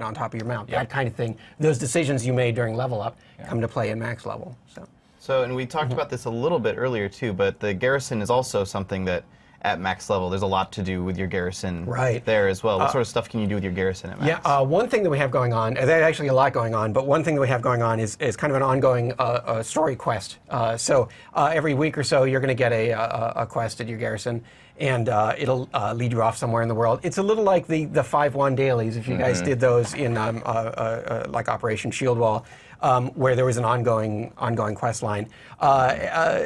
on top of your mount, that kind of thing. Those decisions you made during level up come to play in max level. So, and we talked about this a little bit earlier too, but the Garrison is also something that at max level, there's a lot to do with your Garrison there as well. What sort of stuff can you do with your Garrison at max? Yeah, one thing that we have going on, there's actually a lot going on, but one thing that we have going on is kind of an ongoing story quest. So every week or so, you're going to get a quest at your Garrison, and it'll lead you off somewhere in the world. It's a little like the 5-1 dailies, if you guys did those in like Operation Shield Wall, where there was an ongoing quest line.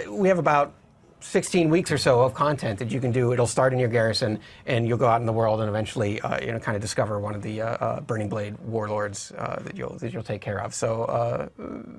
We have about 16 weeks or so of content that you can do. It'll start in your Garrison, and you'll go out in the world and eventually, kind of discover one of the Burning Blade warlords that you'll take care of. So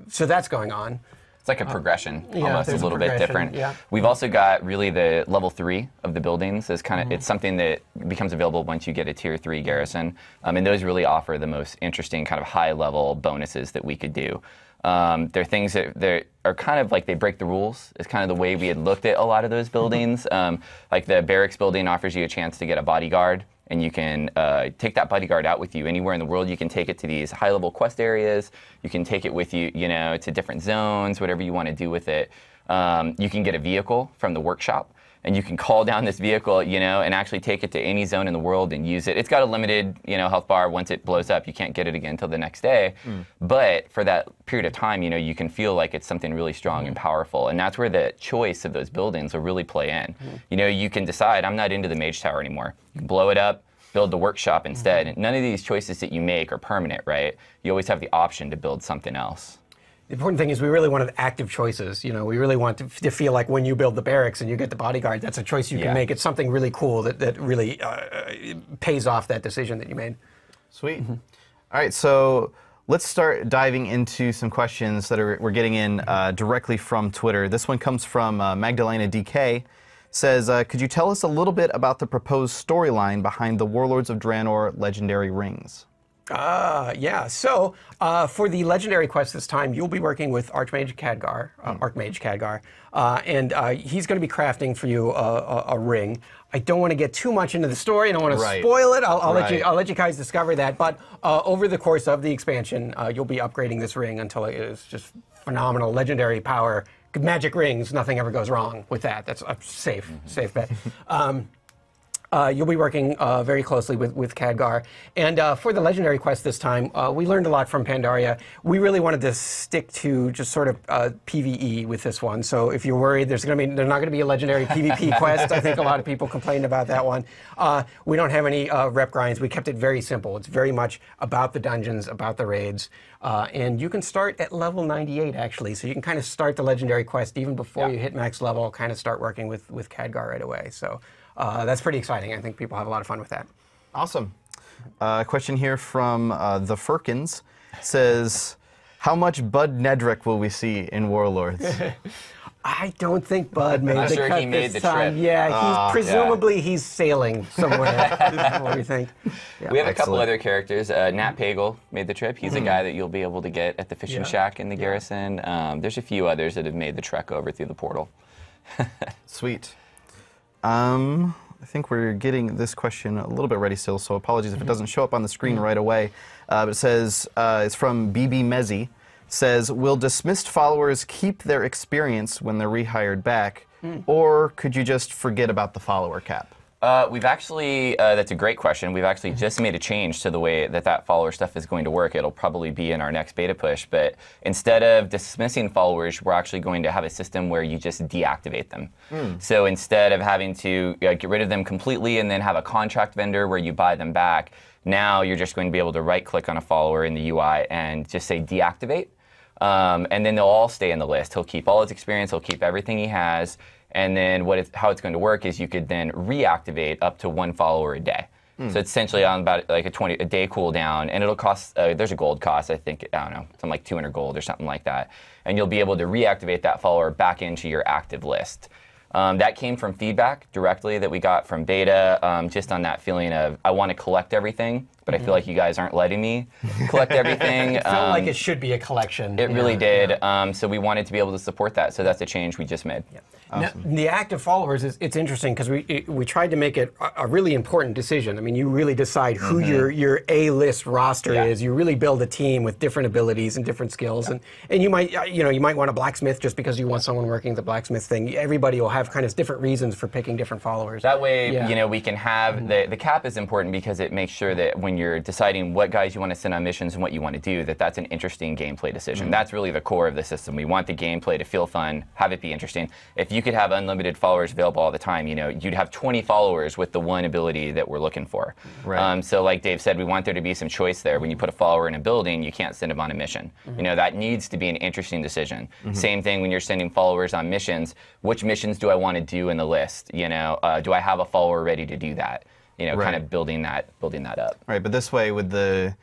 that's going on. It's like a progression, almost a little bit different. Yeah. We've also got really the level 3 of the buildings is kind of it's something that becomes available once you get a tier 3 Garrison, and those really offer the most interesting kind of high level bonuses that we could do. They're things that are kind of like they break the rules. It's kind of the way we had looked at a lot of those buildings. Like the barracks building offers you a chance to get a bodyguard, and you can take that bodyguard out with you anywhere in the world. You can take it to these high-level quest areas. You can take it with you, to different zones, whatever you want to do with it. You can get a vehicle from the workshop, and you can call down this vehicle, and actually take it to any zone in the world and use it. It's got a limited, health bar. Once it blows up, you can't get it again until the next day. But for that period of time, you can feel like it's something really strong and powerful. And that's where the choice of those buildings will really play in. You can decide, I'm not into the Mage Tower anymore. You can blow it up, build the workshop instead. And none of these choices that you make are permanent, right? You always have the option to build something else. The important thing is we really wanted active choices. We really want to feel like when you build the barracks and you get the bodyguard, that's a choice you can make. It's something really cool that really pays off that decision that you made. Sweet. All right, so let's start diving into some questions that we're getting in directly from Twitter. This one comes from Magdalena DK. Says, could you tell us a little bit about the proposed storyline behind the Warlords of Draenor legendary rings? Yeah. So for the legendary quest this time, you'll be working with Archmage Khadgar, and he's going to be crafting for you a ring. I don't want to get too much into the story. I don't want to spoil it. I'll let you guys discover that. But over the course of the expansion, you'll be upgrading this ring until it is just phenomenal, legendary power. Magic rings, nothing ever goes wrong with that. That's a safe bet. You'll be working very closely with Khadgar. And for the legendary quest this time, we learned a lot from Pandaria. We really wanted to stick to just sort of PvE with this one. So if you're worried there's not going to be a legendary PvP quest, I think a lot of people complained about that one. We don't have any rep grinds. We kept it very simple. It's very much about the dungeons, about the raids. And you can start at level 98, actually. So you can kind of start the legendary quest even before you hit max level, kind of start working with Khadgar right away. So that's pretty exciting. I think people have a lot of fun with that. Awesome. Question here from the Firkins says, how much Bud Nedrick will we see in Warlords? I don't think Bud made the cut this time. Trip. Yeah, presumably he's sailing somewhere. This is what we think. Yeah. We have a couple other characters. Nat Pagel made the trip. He's a guy that you'll be able to get at the fishing shack in the Garrison. There's a few others that have made the trek over through the portal. Sweet. I think we're getting this question a little bit ready still, so apologies if it doesn't show up on the screen right away. But it says, it's from BB Mezzi, says, will dismissed followers keep their experience when they're rehired back, or could you just forget about the follower cap? We've actually, that's a great question. We've actually just made a change to the way that follower stuff is going to work. It'll probably be in our next beta push, but instead of dismissing followers, we're actually going to have a system where you just deactivate them. So instead of having to get rid of them completely and then have a contract vendor where you buy them back, now you're just going to be able to right-click on a follower in the UI and just say deactivate, and then they'll all stay in the list. He'll keep all his experience, he'll keep everything he has, and then how it's going to work is you could then reactivate up to 1 follower a day. So it's essentially on about like a day cooldown, and it'll cost, there's a gold cost, I think, I don't know, something like 200 gold or something like that. And you'll be able to reactivate that follower back into your active list. That came from feedback directly that we got from beta, just on that feeling of, I want to collect everything, but I feel like you guys aren't letting me collect everything. It felt like it should be a collection. It really did. So we wanted to be able to support that. So that's a change we just made. Awesome. The active followers it's interesting because we tried to make it a really important decision. I mean, you really decide who your A-list roster is. You really build a team with different abilities and different skills, and you might you might want a blacksmith just because you want someone working the blacksmith thing. Everybody will have kind of different reasons for picking different followers. That way, we can have the cap is important because it makes sure that when you're deciding what guys you want to send on missions and what you want to do, that's an interesting gameplay decision. That's really the core of the system. We want the gameplay to feel fun, have it be interesting. If you could have unlimited followers available all the time, you'd have 20 followers with the one ability that we're looking for. Right. So like Dave said, we want there to be some choice there. When you put a follower in a building, you can't send them on a mission. That needs to be an interesting decision. Same thing when you're sending followers on missions. Which missions do I want to do in the list? Do I have a follower ready to do that? Kind of building that up. Right, but this way with the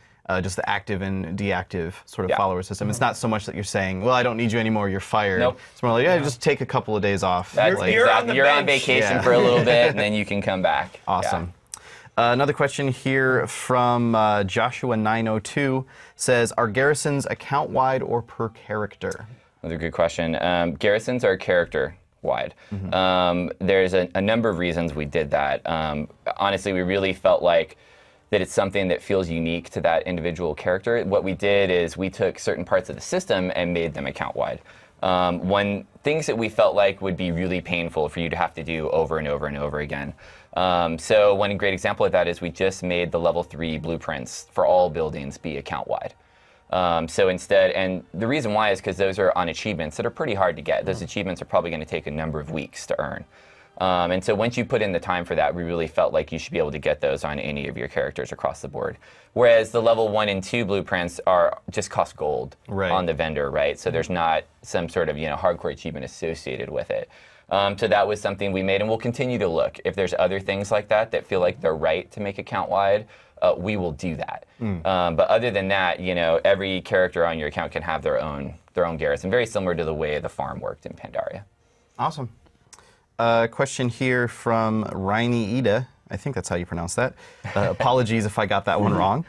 just the active and deactive sort of follower system, it's not so much that you're saying, well, I don't need you anymore, you're fired. Nope. It's more like, just take a couple of days off. You're on vacation for a little bit, and then you can come back. Awesome. Another question here from Joshua902 says, are garrisons account-wide or per character? Another good question. Garrisons are character-wide. There's a number of reasons we did that. Honestly, we really felt like that it's something that feels unique to that individual character. What we did is we took certain parts of the system and made them account-wide. Things that we felt like would be really painful for you to have to do over and over and over again. So one great example of that is we just made the level 3 blueprints for all buildings be account-wide. So instead, and the reason why is because those are on achievements that are pretty hard to get. Those achievements are probably going to take a number of weeks to earn. And so once you put in the time for that, we really felt like you should be able to get those on any of your characters across the board. Whereas the level 1 and 2 blueprints just cost gold on the vendor, right? So there's not some sort of hardcore achievement associated with it. So that was something we made, and we'll continue to look. If there's other things like that that feel like they're right to make account-wide, we will do that. But other than that, every character on your account can have their own garrison, very similar to the way the farm worked in Pandaria. Awesome. Question here from Rainy Ida. I think that's how you pronounce that. Apologies if I got that one wrong.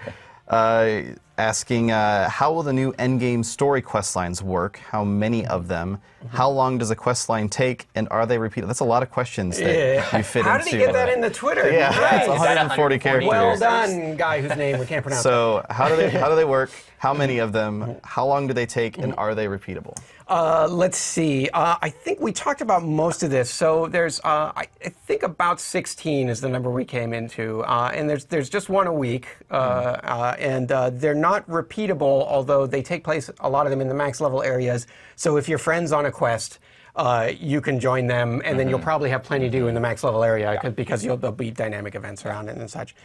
Asking, how will the new endgame story quest lines work? How many of them? How long does a quest line take? And are they repeated? That's a lot of questions that you fit into. How did he get that in the Twitter? Yeah, Nice. it's 140 characters. Well done, guy whose name we can't pronounce. So how do they work? How many of them? How long do they take? And are they repeatable? Let's see. I think we talked about most of this. So there's, I think about 16 is the number we came into, and there's just one a week, and they're not repeatable, although they take place, a lot of them, in the max level areas. So if your friend's on a quest, you can join them, and then you'll probably have plenty to do in the max level area because there'll be dynamic events around it and such.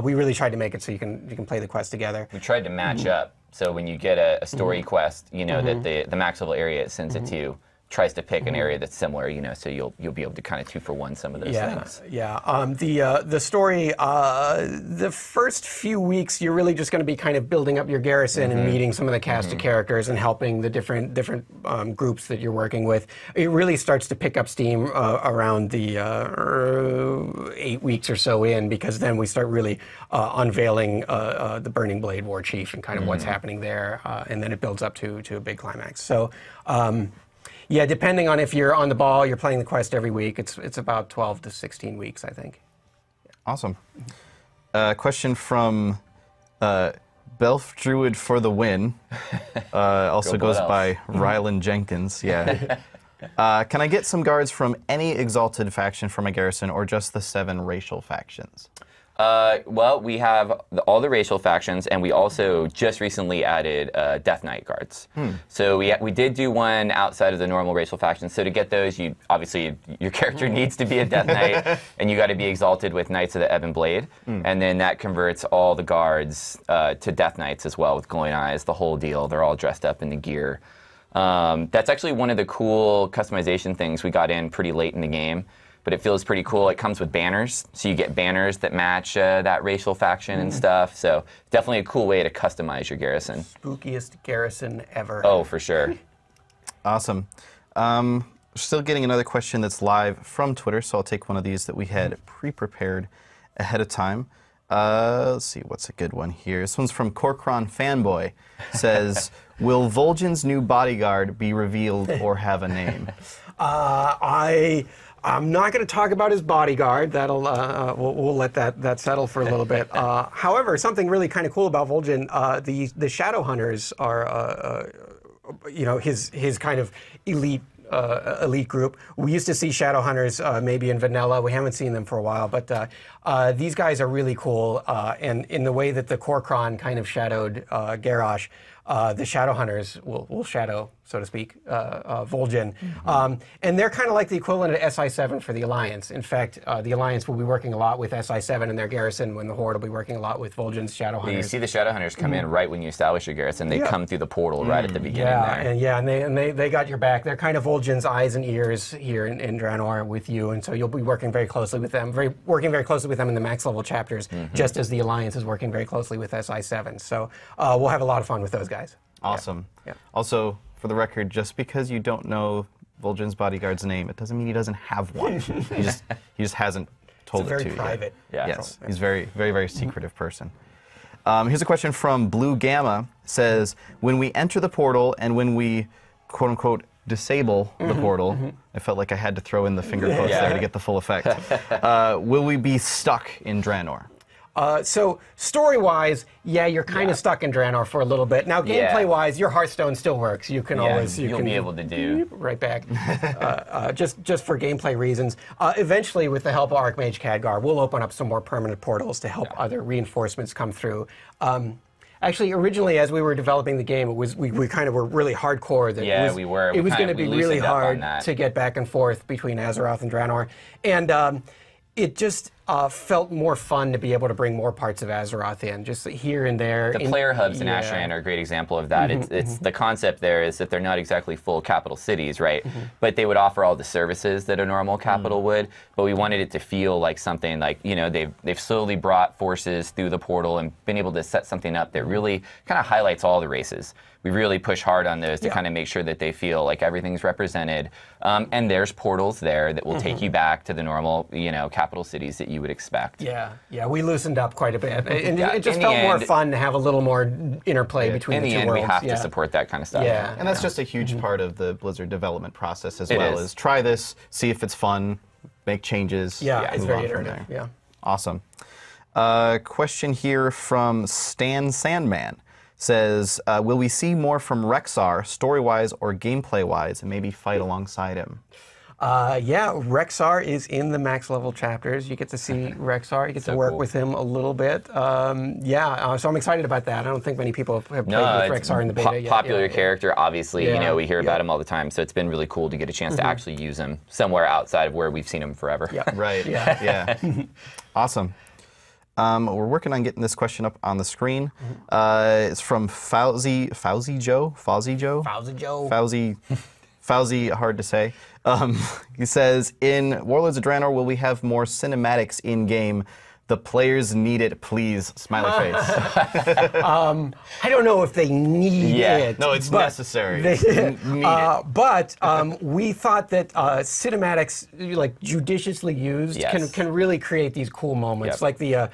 We really tried to make it so you can play the quest together. We tried to match up. So when you get a story quest, that the max level area it sends it to tries to pick an area that's similar, so you'll be able to kind of 2-for-1 some of those things. Yeah. The story, the first few weeks, you're really just going to be kind of building up your garrison and meeting some of the cast of characters and helping the different groups that you're working with. It really starts to pick up steam around the 8 weeks or so in, because then we start really unveiling the Burning Blade War Chief and kind of what's happening there, and then it builds up to a big climax. So. Yeah, depending on if you're on the ball, you're playing the quest every week. It's about 12 to 16 weeks, I think. Awesome. Question from Belf Druid for the win. Also goes by Rylan Jenkins. Yeah. Can I get some guards from any exalted faction for my garrison, or just the 7 racial factions? Well, we have all the racial factions, and we also just recently added Death Knight guards. So we did do one outside of the normal racial factions. So to get those, obviously your character needs to be a Death Knight, and you got to be exalted with Knights of the Ebon Blade, and then that converts all the guards to Death Knights as well, with glowing eyes, the whole deal. They're all dressed up in the gear. That's actually one of the cool customization things we got in pretty late in the game. But it feels pretty cool. It comes with banners, so you get banners that match that racial faction and stuff. So definitely a cool way to customize your garrison. Spookiest garrison ever. Oh, for sure. Awesome. Still getting another question that's live from Twitter, so I'll take one of these that we had pre-prepared ahead of time. Let's see, what's a good one here? This one's from Corcron Fanboy. Says, will Vol'jin's new bodyguard be revealed or have a name? I'm not going to talk about his bodyguard. That'll we'll let that settle for a little bit. However, something really kind of cool about Vol'jin, the Shadowhunters are his kind of elite group. We used to see Shadowhunters maybe in vanilla. We haven't seen them for a while, but these guys are really cool. And in the way that the Kor'kron kind of shadowed Garrosh, the Shadowhunters will shadow, so to speak, Vol'jin. And they're kind of like the equivalent of SI7 for the Alliance. In fact, the Alliance will be working a lot with SI7 and their Garrison, when the Horde will be working a lot with Vol'jin's Shadowhunters. You see the Shadowhunters come in right when you establish your Garrison. They come through the portal right at the beginning there. And they got your back. They're kind of Vol'jin's eyes and ears here in Draenor with you, and so you'll be working very closely with them, working very closely with them in the max level chapters, just as the Alliance is working very closely with SI7. So we'll have a lot of fun with those guys. Awesome. Yeah. Also, for the record, just because you don't know Vol'jin's bodyguard's name, it doesn't mean he doesn't have one. he just hasn't told it to you. It's very private. Yeah. Yes, he's very, very, very secretive person. Here's a question from Blue Gamma. Says, when we enter the portal and when we, quote unquote, disable the portal, I felt like I had to throw in the finger quotes there to get the full effect. Will we be stuck in Draenor? So story-wise, yeah, you're kind of stuck in Draenor for a little bit. Now, gameplay-wise, your Hearthstone still works. You can always you'll be able to do right back, just for gameplay reasons. Eventually, with the help of Archmage Khadgar, we'll open up some more permanent portals to help other reinforcements come through. Actually, originally, as we were developing the game, it was we kind of were really hardcore. That it was going to be really hard to get back and forth between Azeroth and Draenor, and it just felt more fun to be able to bring more parts of Azeroth in, just here and there. The player hubs in Astron are a great example of that. It's the concept there is that they're not exactly full capital cities, right? But they would offer all the services that a normal capital would. But we wanted it to feel like something like, they've slowly brought forces through the portal and been able to set something up that really kind of highlights all the races. We really push hard on those to kind of make sure that they feel like everything's represented. And there's portals there that will take you back to the normal, capital cities that you would expect. Yeah, we loosened up quite a bit. And it just felt more fun to have a little more interplay between the two worlds. In the end, we have to support that kind of stuff. Yeah, and that's just a huge part of the Blizzard development process as well, is try this, see if it's fun, make changes. Yeah, it's very iterative. Yeah. Awesome. Question here from Stan Sandman. Says, will we see more from Rexxar, story-wise or gameplay-wise, and maybe fight alongside him? Yeah, Rexxar is in the max level chapters. You get to see Rexxar. You get to work with him a little bit. So I'm excited about that. I don't think many people have played with Rexxar in the beta yet. Popular character, obviously. We hear about him all the time. So it's been really cool to get a chance to actually use him somewhere outside of where we've seen him forever. Yeah. Right. Yeah. Awesome. We're working on getting this question up on the screen. It's from Fauzi Joe, hard to say. He says, in Warlords of Draenor, will we have more cinematics in-game? The players need it, please. Smiley face. I don't know if they need it. No, it's necessary. They need it. But we thought that cinematics, like judiciously used, can really create these cool moments. Like the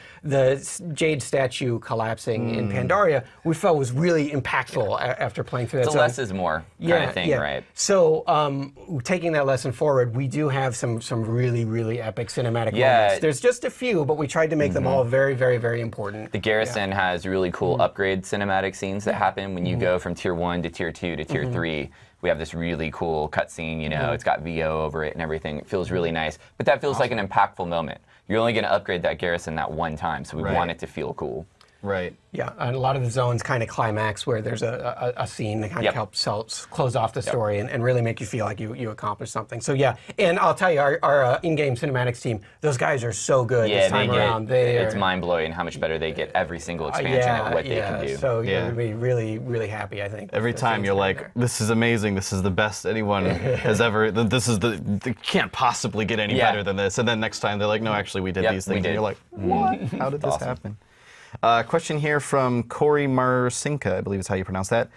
Jade statue collapsing in Pandaria, we felt was really impactful after playing through that. It's a less is more kind of thing, right? So taking that lesson forward, we do have some really, really epic cinematic moments. There's just a few, but we tried to make them all very, very, very important. The Garrison has really cool upgrade cinematic scenes that happen when you go from Tier 1 to Tier 2 to Tier 3. We have this really cool cutscene, it's got VO over it and everything. It feels really nice. But that feels like an impactful moment. You're only going to upgrade that Garrison that one time, so we want it to feel cool. Right. Yeah, and a lot of the zones kind of climax where there's a scene that kind of helps close off the story and really make you feel like you accomplished something. So yeah, and I'll tell you, our in-game cinematics team, those guys are so good this time around. It's mind-blowing how much better they get every single expansion at what they can do. So you're going to be really, really happy, I think. Every time you're like, this is amazing, this is the best anyone has ever, they can't possibly get any better than this. And then next time they're like, no, actually we did these things. And you're like, what? How did this happen? Question here from Corey Marcinka, I believe is how you pronounce that.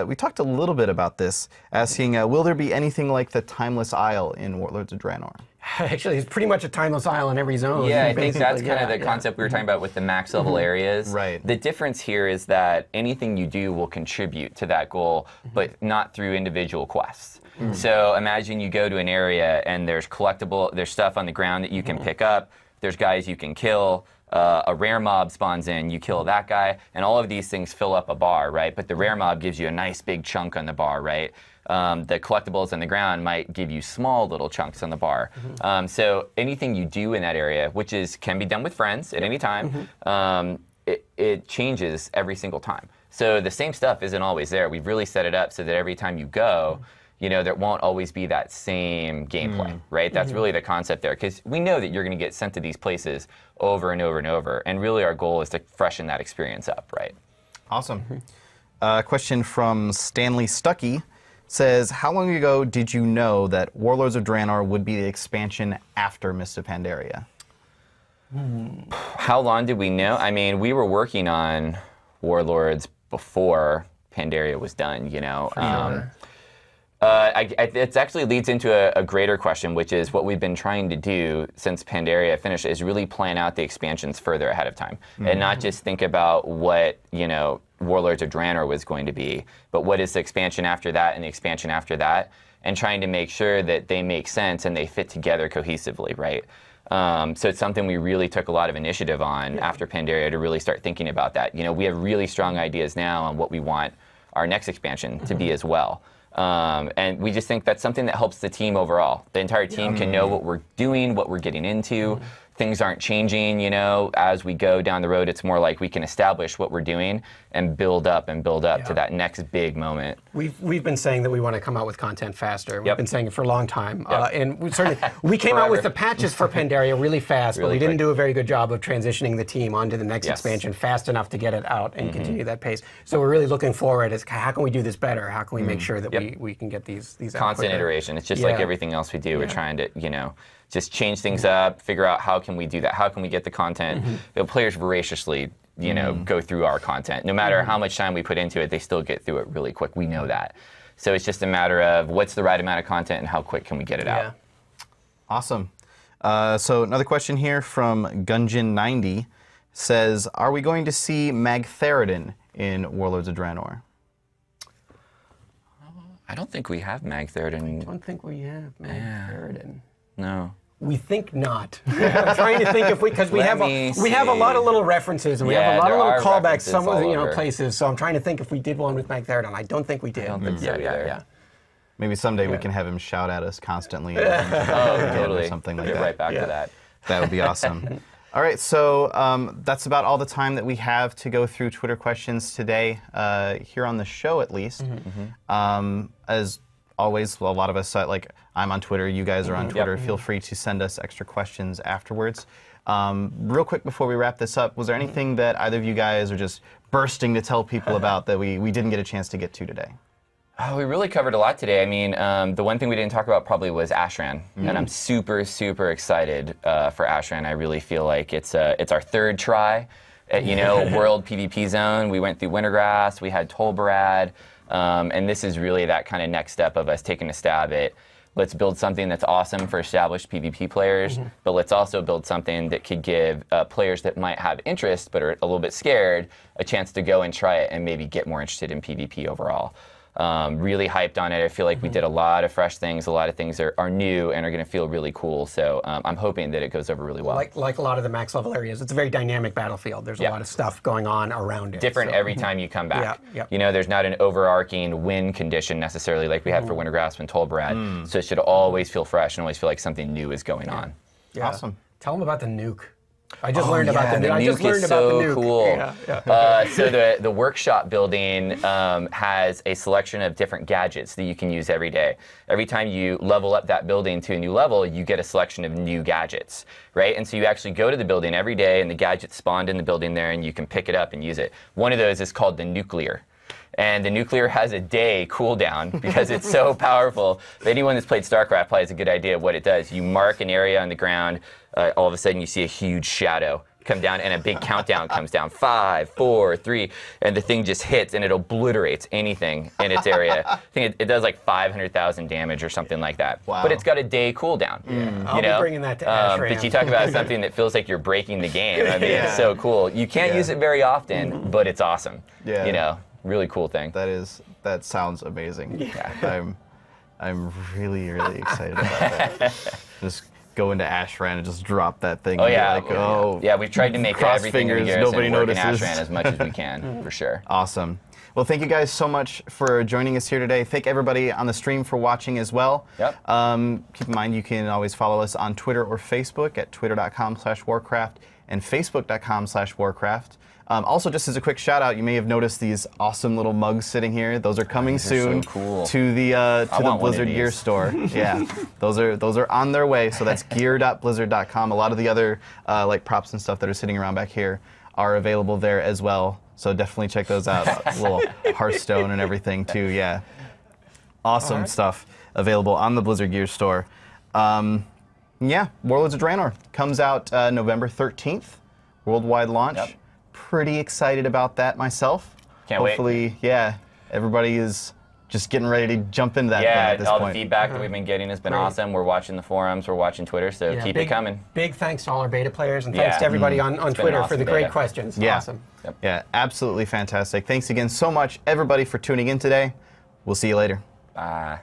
We talked a little bit about this, asking, will there be anything like the Timeless Isle in Warlords of Draenor? Actually, it's pretty much a timeless isle in every zone. Yeah, I think that's kind of the concept we were talking about with the max level areas. Right. The difference here is that anything you do will contribute to that goal, but not through individual quests. So imagine you go to an area and there's stuff on the ground that you can pick up. There's guys you can kill. A rare mob spawns in, you kill that guy, and all of these things fill up a bar, right? But the rare mob gives you a nice big chunk on the bar, right? The collectibles on the ground might give you small little chunks on the bar. So anything you do in that area, which can be done with friends at any time, it changes every single time. So the same stuff isn't always there. We've really set it up so that every time you go, there won't always be that same gameplay, right? That's really the concept there, because we know that you're going to get sent to these places over and over and over, and really our goal is to freshen that experience up, right? Awesome. Question from Stanley Stuckey says, how long ago did you know that Warlords of Draenor would be the expansion after Mists of Pandaria? How long did we know? I mean, we were working on Warlords before Pandaria was done, Sure. It actually leads into a greater question, which is what we've been trying to do since Pandaria finished is really plan out the expansions further ahead of time, and not just think about what Warlords of Draenor was going to be, but what is the expansion after that and the expansion after that, and trying to make sure that they make sense and they fit together cohesively, right? So it's something we really took a lot of initiative on after Pandaria to really start thinking about that. We have really strong ideas now on what we want our next expansion to be as well. And we just think that's something that helps the team overall. The entire team can know what we're doing, what we're getting into. Things aren't changing, as we go down the road. It's more like we can establish what we're doing and build up to that next big moment. We've been saying that we want to come out with content faster. We've been saying it for a long time, and we came out with the patches for Pandaria really fast, but we didn't do a very good job of transitioning the team onto the next expansion fast enough to get it out and continue that pace. So we're really looking forward as how can we do this better? How can we make sure that we can get these out constant quicker? Iteration. It's just like everything else we do. We're trying to just change things up, figure out how can we do that, how can we get the content. Players voraciously go through our content. No matter how much time we put into it, they still get through it really quick. We know that. So it's just a matter of what's the right amount of content and how quick can we get it out. Awesome. So another question here from Gungeon90 says, are we going to see Magtheridon in Warlords of Draenor? I don't think we have Magtheridon. I don't think we have Magtheridon. No. We think not. I'm trying to think if because we have a lot of little references and we have a lot of little callbacks some of the places. So I'm trying to think if we did one with Magtheridon. I don't think we did. I don't think so either. Maybe someday we can have him shout at us constantly. Totally. Or something like Get that. right back to that. That would be awesome. All right, so that's about all the time that we have to go through Twitter questions today, here on the show at least. As always, a lot of us, I'm on Twitter, you guys are on Twitter. Feel free to send us extra questions afterwards. Real quick before we wrap this up, was there anything that either of you guys are just bursting to tell people about that we didn't get a chance to get to today? Oh, we really covered a lot today. I mean, the one thing we didn't talk about probably was Astron, and I'm super, super excited for Astron. I really feel like it's our third try at World PvP Zone. We went through Wintergrass, we had Tolbarad, and this is really that kind of next step of us taking a stab at let's build something that's awesome for established PvP players, but let's also build something that could give players that might have interest but are a little bit scared a chance to go and try it and maybe get more interested in PvP overall. Really hyped on it. I feel like we did a lot of fresh things. A lot of things are new and are going to feel really cool. So I'm hoping that it goes over really well. Like a lot of the max level areas, it's a very dynamic battlefield. There's a lot of stuff going on around it. Different every time you come back. There's not an overarching win condition necessarily like we had for Wintergrass and Tolbarad. So it should always feel fresh and always feel like something new is going on. Awesome. Tell them about the nuke. I just learned about the nuke. The nuke is so cool. So the workshop building has a selection of different gadgets that you can use every day. Every time you level up that building to a new level, you get a selection of new gadgets, right? And so you actually go to the building every day, and the gadget spawned in the building there, and you can pick it up and use it. One of those is called the Nuclear. And the Nuclear has a day cooldown because it's so powerful. If anyone that's played StarCraft probably has a good idea of what it does. You mark an area on the ground, all of a sudden you see a huge shadow come down and a big countdown comes down. 5, 4, 3, and the thing just hits and it obliterates anything in its area. I think it does like 500,000 damage or something like that. Wow. But it's got a day cooldown. I'll be bringing that to Astron. But you talk about something that feels like you're breaking the game. I mean, it's so cool. You can't use it very often, but it's awesome. Really cool thing. That sounds amazing. I'm really, really excited about that. Just go into Astron and just drop that thing. Oh and be yeah, like, oh. Yeah, we've tried to make cross everything in fingers, Garrison nobody work in notices. Astron as much as we can, for sure. Awesome. Well, thank you guys so much for joining us here today. Thank everybody on the stream for watching as well. Yep. Keep in mind you can always follow us on Twitter or Facebook at twitter.com/warcraft and facebook.com/warcraft. Also, just as a quick shout out, you may have noticed these awesome little mugs sitting here. Those are coming These are soon so cool. to the want one of Blizzard Gear these. store. Yeah, those are on their way. So that's gear.blizzard.com. A lot of the other like props and stuff that are sitting around back here are available there as well. So definitely check those out. A little Hearthstone and everything too. Yeah, awesome stuff available on the Blizzard Gear store. Yeah, Warlords of Draenor comes out November 13th, worldwide launch. Yep. Pretty excited about that myself. Can't wait. Hopefully, yeah, everybody is just getting ready to jump into that thing Yeah, at this all point. the feedback that we've been getting has been Great. awesome. We're watching the forums, we're watching Twitter, so Yeah, keep big, it coming. Big thanks to all our beta players, and thanks Yeah. to everybody on It's been Twitter an for the awesome great beta. questions. Yeah. Awesome. Yep. Yeah, absolutely fantastic. Thanks again so much, everybody, for tuning in today. We'll see you later. Bye.